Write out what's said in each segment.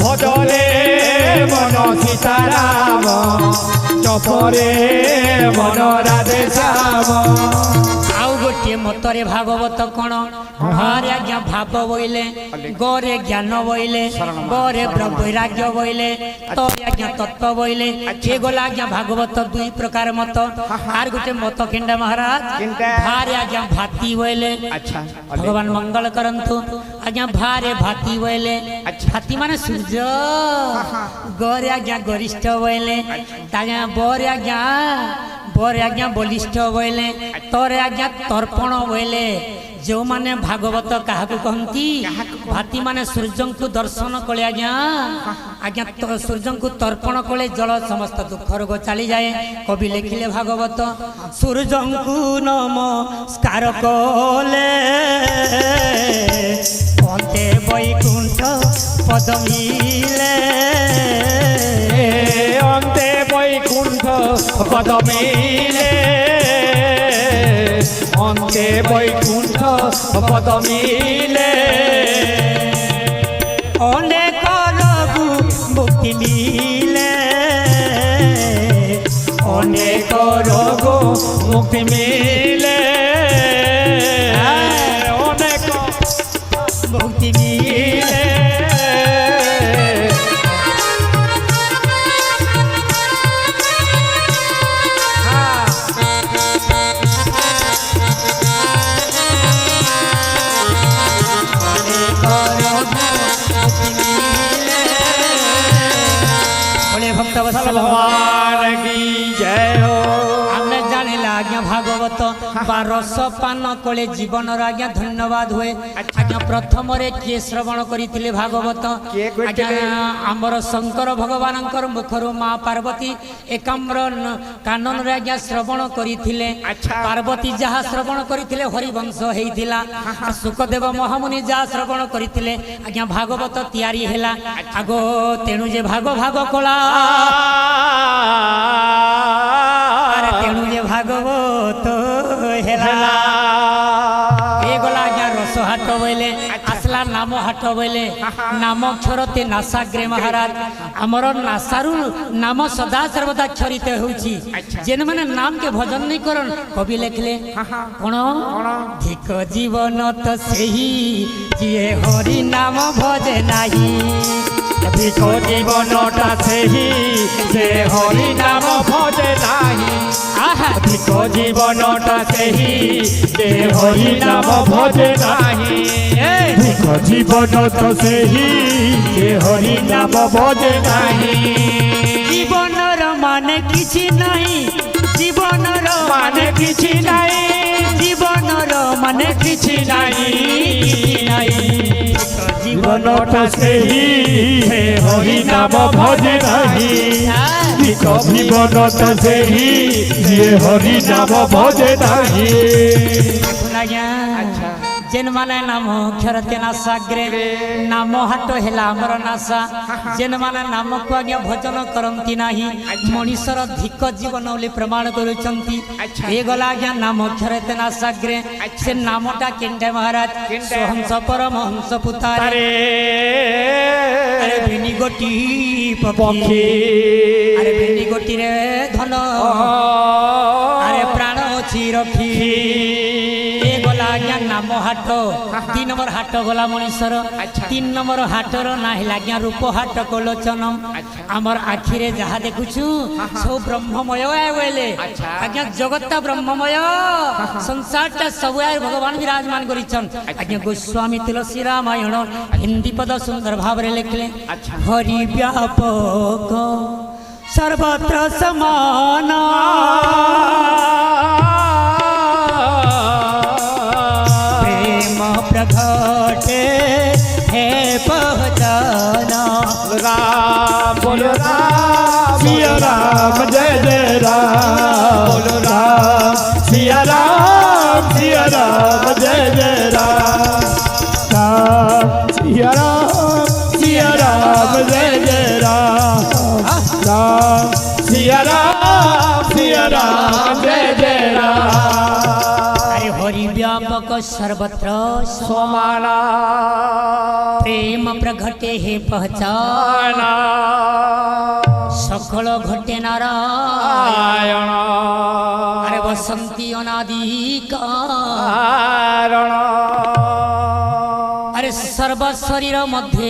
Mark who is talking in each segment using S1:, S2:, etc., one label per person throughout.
S1: भजरे मन सीताराम चपरे मन राधे श्याम
S2: आउ गोटे मतरे भागवत कण हरे आज्ञा भाव बोइले गरे ज्ञान बोइले गरे वैराग्य बोइले तरे आज्ञा तत्व बोइले ये गला आज्ञा भागवत दुई प्रकार मत आर गोटे मत किंडा महाराज भारे आज्ञा भाती बोइले भगवान मंगल करंतु आज्ञा भारे भाती बोइले भाती माने सूर्य गरे आज्ञा गरिष्ठ बोइले ताज्ञा बरे आज्ञा बलिष्ठ बोइले तरे आज्ञा तर्पण बोइले जो माने भागवत क्या कहती भाती माने सूर्य को दर्शन कले आज्ञा आज्ञा सूर्य को तर्पण कले जल समस्त दुख रोग चली जाए कवि लिखिले भागवत सूर्य को नमस्कार कले अंते वैकुंठ पद मिले
S1: अंते वैकुंठ पद मिले अंते वैकुंठ पद मिले
S2: अनेक रोगु मुक्ति मिले
S1: अनेक रोग मुक्ति मिले अनेक
S2: मुक्ति मिले
S1: भगवान की जय हो
S2: हमने जाने आज्ञा भागवत रस पान कले जीवन आज्ञा धन्यवाद हुए आज्ञा प्रथम किए श्रवण करते भागवत आज्ञा आमर शंकर भगवान मुखर माँ पार्वती एकाम्र कानन रे आज्ञा श्रवण करते पार्वती जहाँ श्रवण करते हरिवंश होता सुखदेव महामुनि जहाँ श्रवण करते आज्ञा भागवत तैयारी है आगो तेणु जे भाग भाग कला तेणु जे भागवत गला आज्ञा रस हाट बोले आसला नाम हाट बोले नाम क्षरते नासाग्रे महाराज आमर नासारू नाम सदा सर्वदा क्षरित होउछि जेन माने नाम के भजन नहीं करन कवि लिखले कोन धिक जीवन तो सेही जिए हरि नाम भजे नाही
S1: धिक जीवनटा सेही जे हरि नाम भजे नाही धिक जीवनटा सेही जे हरि नाम भजे नाही धिक जीवन तो सेही जे हरि नाम भजे नाही
S2: जीवनर माने किछि नाही जीवनर
S1: माने किछि नाही
S2: जीवनर माने किछि नाही
S1: जीवनटा सेही हे हरि नाम भजे नाही धिक जीवनटा सेही जे हरि नाम भजे नाही
S2: जेन माने नाम क्षरते नासाग्रे नाम हाट हेला आमर नासा जेन माने नाम को आज्ञा भजन करंती नाही मनीषर धिक जीवन बोली प्रमाण करुचंती ए गला आज्ञा नाम क्षरते नासाग्रे से नामटा केंडे महाराज सोहंस परमहंस पुतारे अरे बेनी गोटी पक्षी अरे बेनी गोटी रे धन अरे प्राण अछि रखी आज्ञा नाम हाट 3 नंबर हाट गला मनीषर 3 नंबर हाटर ना आज्ञा रूप हाट कलोचन आमर आखिरे जहा देखुछु सब ब्रह्ममय बोले आज्ञा जगत्ता ब्रह्ममय संसारटा सब भगवान विराजमान करिछन आज्ञा गोस्वामी तुलसी रामायण हिंदी पद सुंदर भाव रे लिखले हरि व्यापक सर्वत्र समान प्रगटे है पहचाना
S1: राम बोलो राम सिया राम जय जय राम बोलो राम सिया राम जय जय राम सिया राम जय जय राम राम सिया राम जय जय राम
S2: हरि व्यापक को सर्वत्र
S1: समाना
S2: प्रेम प्रघटे हे पहचाना सकल घटे नारायण अरे बसंती अनादि कारण अरे सर्व शरीर मध्य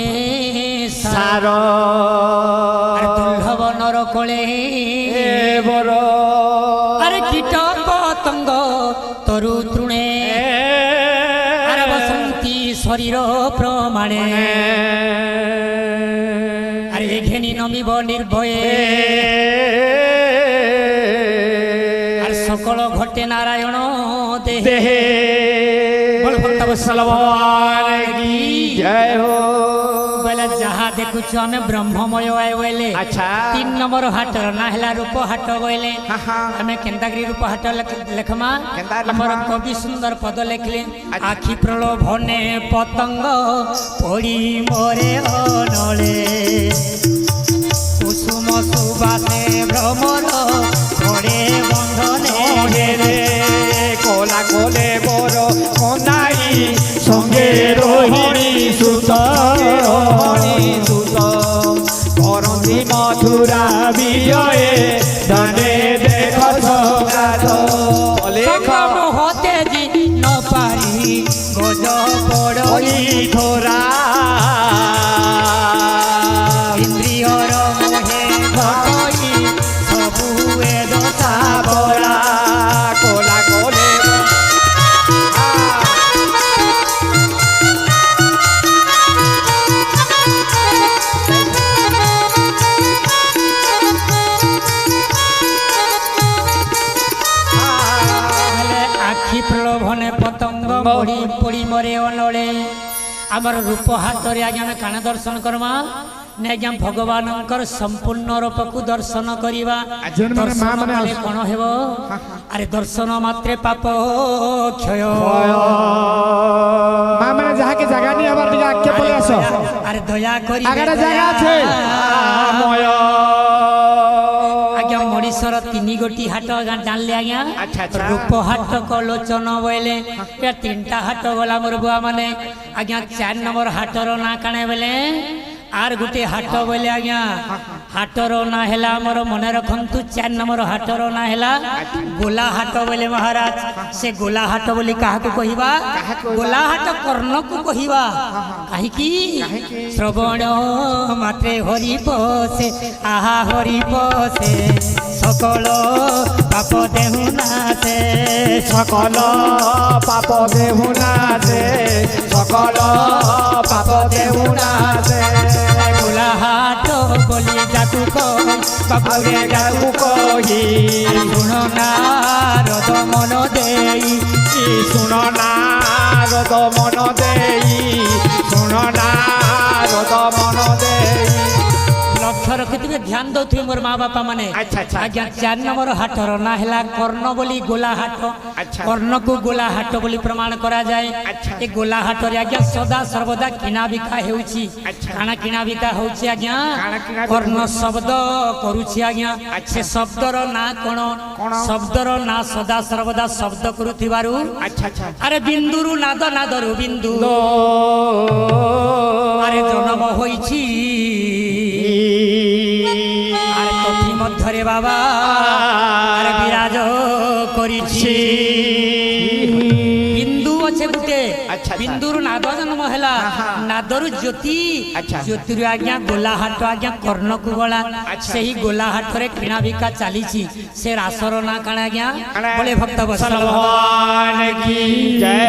S2: सार अरे दुर्लभ नर कोले
S1: बर
S2: अरे कीट पतंग तरु तृणे अरे बसंती शरीर प्रमाणे अरे घेनी नमिब निर्भये अरे सकल घटे नारायण देहे बोल भक्त वत्सल भगवान की
S1: जय हो
S2: बोले जहाँ देखुछ हमें ब्रह्ममय आए बोले
S1: अच्छा
S2: 3 नंबर हाटर ना हला रूप हाट बोले हमें केंदागिरी रूप हाट लेखमा हमर कवि सुंदर पद लिखले आखि प्रलोभने पतंग पड़ी मोरे अनले कुसुम सुबासे भ्रमर घरे बंधने
S1: रे कोला कोले बर कोनाई संगे रोहिणी सुत करंदी मथुरा विजये धने देख सगात लेख
S2: होते जी न पारी गज पड़ई
S1: थोरा
S2: इंद्रियर मोहे घटई सबु वेद साबरा
S1: कोला कोले
S2: आखि प्रलोभने पतंग पड़ी पड़ी मरे अनले आमर रूप हाथ आज आम काण दर्शन करमा ने आज्ञा भगवान संपूर्ण रूप को दर्शन करवा दर्शन कले कौन हेब अरे दर्शन मात्रे पाप क्षय
S1: मां माने जहा के जगह नहीं हमार दिया आके पले आसो
S2: अरे दया करी
S1: आगरा जगह छे मय
S2: आज्ञा मणिसर 3 गोटी हाट जानले आज्ञा
S1: अच्छा
S2: रूप हाट कलोचन बोले 3टा हाट गला मोर बुआ माने आज्ञा 4 नंबर हाटर ना काणे बोले आर गुटे हाट बोले आज्ञा हाटर ना हेला मोर मने रखंतु 4 नंबर हाटर ना हेला गोला हाट बोले महाराज से गोला हाट बोली काहा को कहिबा गोला हाट कर्ण को कहिबा काहे की श्रवण मात्रे हरि पसे आहा हरि पसे सकल पाप देहुनासे
S1: सकल पाप देहुनासे सकल पाप देहुनासे
S2: गोला हाट बोली जाकु कहि बाबुरे
S1: जाकु कहि
S2: सुन नारद मन देई
S1: सुन नारद मन देई सुन नारद मन देई
S2: लक्ष्य रखिथिबे ध्यान दउथिबे मोर माँ बापा माने
S1: अच्छा
S2: आज्ञा 4 नंबर हाटर ना हेला कर्ण बोली गोला हाट कर्ण को गोला हाट बोली प्रमाण करा जाए ए गोला हाट रे आज्ञा सदा सर्वदा किना बिका हेउची काना किना बिका होउची आज्ञा कर्ण शब्द करूची आज्ञा से शब्दर ना कोन शब्दर ना सदा सर्वदा शब्द करूथिबारु
S1: अच्छा
S2: अरे बिंदुरु नाद नादरु बिंदु अरे जन्म होइची आरे तथि मध्यरे बाबा आरे विराज करिछि बिंदु अच्छे गुटे बिंदुरु नाद जन्म हैला नादरु ज्योति ज्योतिरु आज्ञा गोला हाट आज्ञा कर्ण को गला सेही गोला हाट रे किणा बिका चालीछि से रासर ना काण आज्ञा बोले भक्त वत्सल
S1: भगवान की जय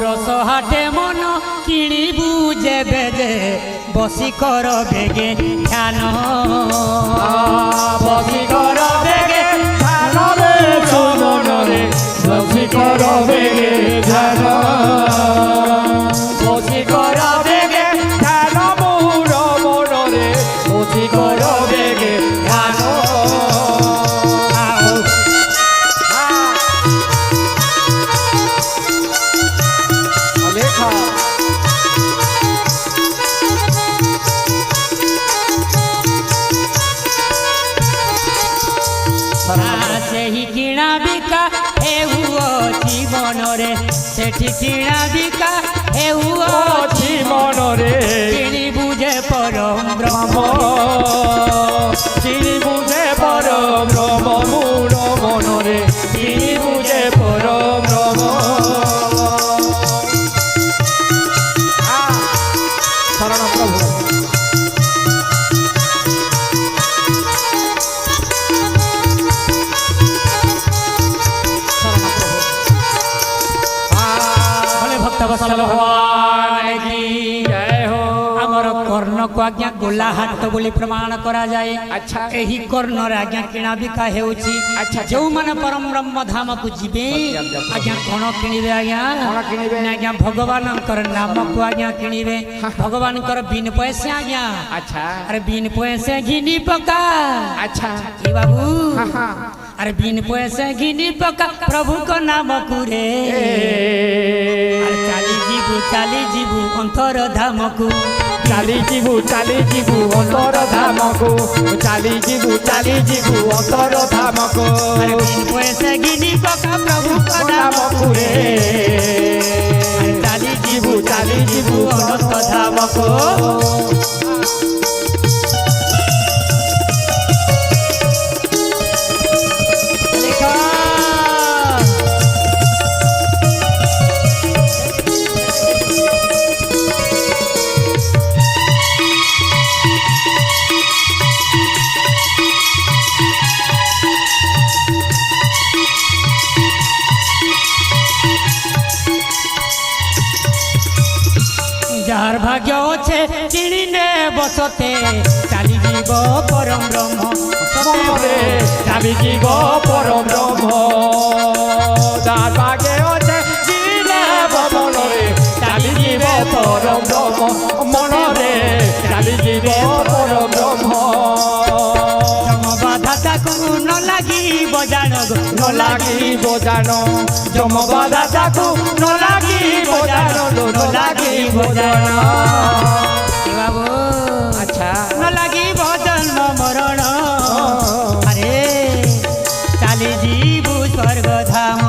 S2: रस हाटे मन किणिबु जेबे जे बसी कर बेगे ध्यान
S1: बसी कर बेगे ध्यान रे सोमन रे बसी कर बेगे ध्यान बसी कर बेगे ध्यान मोर मन रे बसी कर बेगे ध्यान लेखा
S2: से ही किणा बिका हेउ जीवन ଏଠି କିଣା ବିକା ହେଉ
S1: ଅଛି ମନରେ
S2: କିଣି ବୁଝେ ପରମ ବ୍ରହ୍ମ
S1: ଚିନି ବୁଝେ ପର ବ୍ରହ୍ମ ମୂଳ ମନରେ ଚିନି ବୁଝେ ପର ବ୍ରହ୍ମ ଶରଣ ପ୍ରଭୁ
S2: भक्त भगवान की जय हो। आमर कर्ण को आज्ञा गोला हाट बोली प्रमाण करा जाए।
S1: अच्छा
S2: एही कर्ण रे आज्ञा किणा बिका हेउची।
S1: अच्छा
S2: जो माने परम ब्रह्म धाम को जिबे आज्ञा कोन किनिबे आज्ञा
S1: कोन किनिबे
S2: आज्ञा भगवान कर नाम को आज्ञा किनिबे भगवान कर बिन पैसे आज्ञा।
S1: अच्छा
S2: अरे बिन पैसे घिनी पका
S1: अच्छा
S2: ए बाबू
S1: हाँ हाँ
S2: अरे बिन पैसे घिनी पका प्रभु को नाम कुरे चाली जीवु अंतर धाम को
S1: चाली जीवु अंतर धाम को चाली जीवु अंतर धाम को
S2: अरे बिन पैसे घिनी पका प्रभु को नाम
S1: कुरे
S2: चाली जीवु अंतर धाम को जार भाग्य अच्छे चिड़ीने बसते चाली जीव परम ब्रह्म
S1: चाली जीव परम ब्रह्म जार भाग्य अच्छे चिड़ीने बसते चाली जीव परम ब्रह्म मनरे चाली जीव परम ब्रह्म
S2: बाधा न लगी बजान न लगी
S1: बजान जम बाधा न लगी बजान न लगी बजान
S2: बाबू
S1: अच्छा
S2: न लगी भजन मरण अरे चाली जीवु स्वर्ग धाम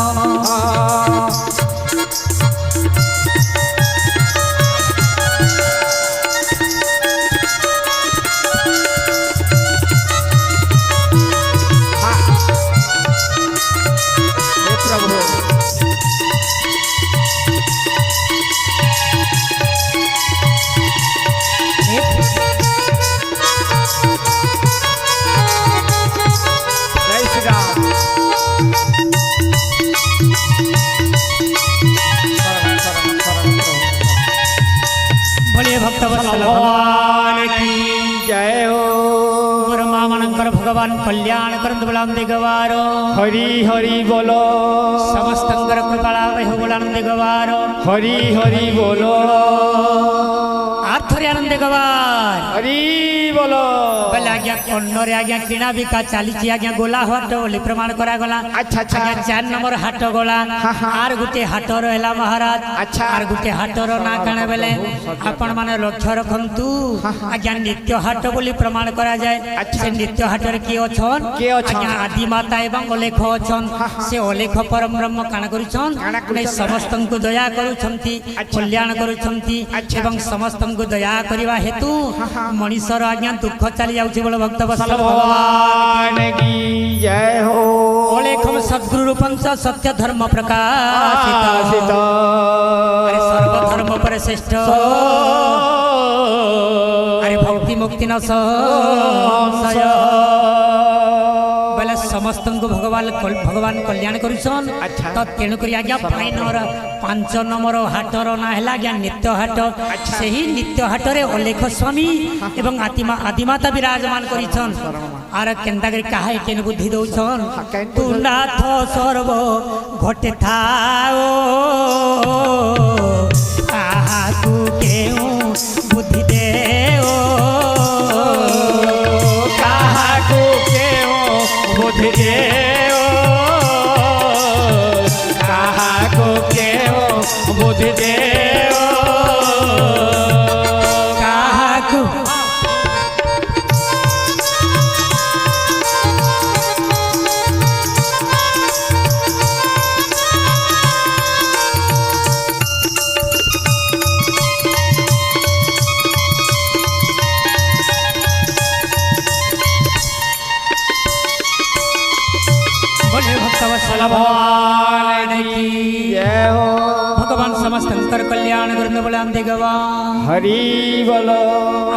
S2: भक्त भगवान की
S1: जय हो
S2: मानकर भगवान कल्याण करंत बलाम दिगवारो
S1: हरि हरि बोलो
S2: समस्तंकर कृपाला वह बलाम दिगवारो
S1: हरि हरि बोलो
S2: आर्थरे आनंद दिगवार
S1: हरि बोलो
S2: बोले आज्ञा कन्नरे आज्ञा किणा बिका चलीची आज्ञा गोला हाट बोली प्रमाण करा गला।
S1: अच्छा अच्छा
S2: आज्ञा 4 नंबर हाट गला आर गुटे हाट रहला महाराज
S1: अच्छा
S2: आर गुटे हाट रो ना कणे बेले आपण माने लक्ष्य रखंतु आज्ञा नित्य हाट बोली प्रमाण करा जाए। से नित्य हाट रे की अछन आज्ञा आदि माता एवं अलेख अछन से अलेख परम ब्रह्म काण करूछन नै समस्तन को दया करूछंती कल्याण करूछंती एवं समस्तन को दया करिवा हेतु मनीषर आज्ञा दुख चली जाउछि बोल भक्त
S1: भगवान की जय हो।
S2: अलेखम सद्गुरु रूपंच सत्य धर्म प्रकाशित अरे सर्व धर्म पर श्रेष्ठ अरे भक्ति मुक्ति न संशय बोले समस्त को भगवान कल्याण करुछन। तो तेणुक आज्ञा 5 नंबर हाटर ना है आज्ञा नित्य हाट से ही नित्य हाटरे अलेख स्वामी एवं आदिमाता विराजमान करिछन। आर केन्दा करी काहे केन बुद्धि दउछन तू नाथ सर्व घटे थाओ आहाकू केउ बुद्धि देओ
S1: काहाकू केउ बुद्धि देओ काहाकू केउ बुद्धि देओ
S2: काहाकू बोले भक्त वत्सल भगवान की
S1: जय हो
S2: भगवान समस्तंकर कल्याण करने बोले अंधे गवा
S1: हरि बोलो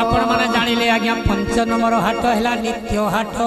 S2: आपण माने जानिले आज्ञा पंच नंबर हाट हैला नित्य हाट।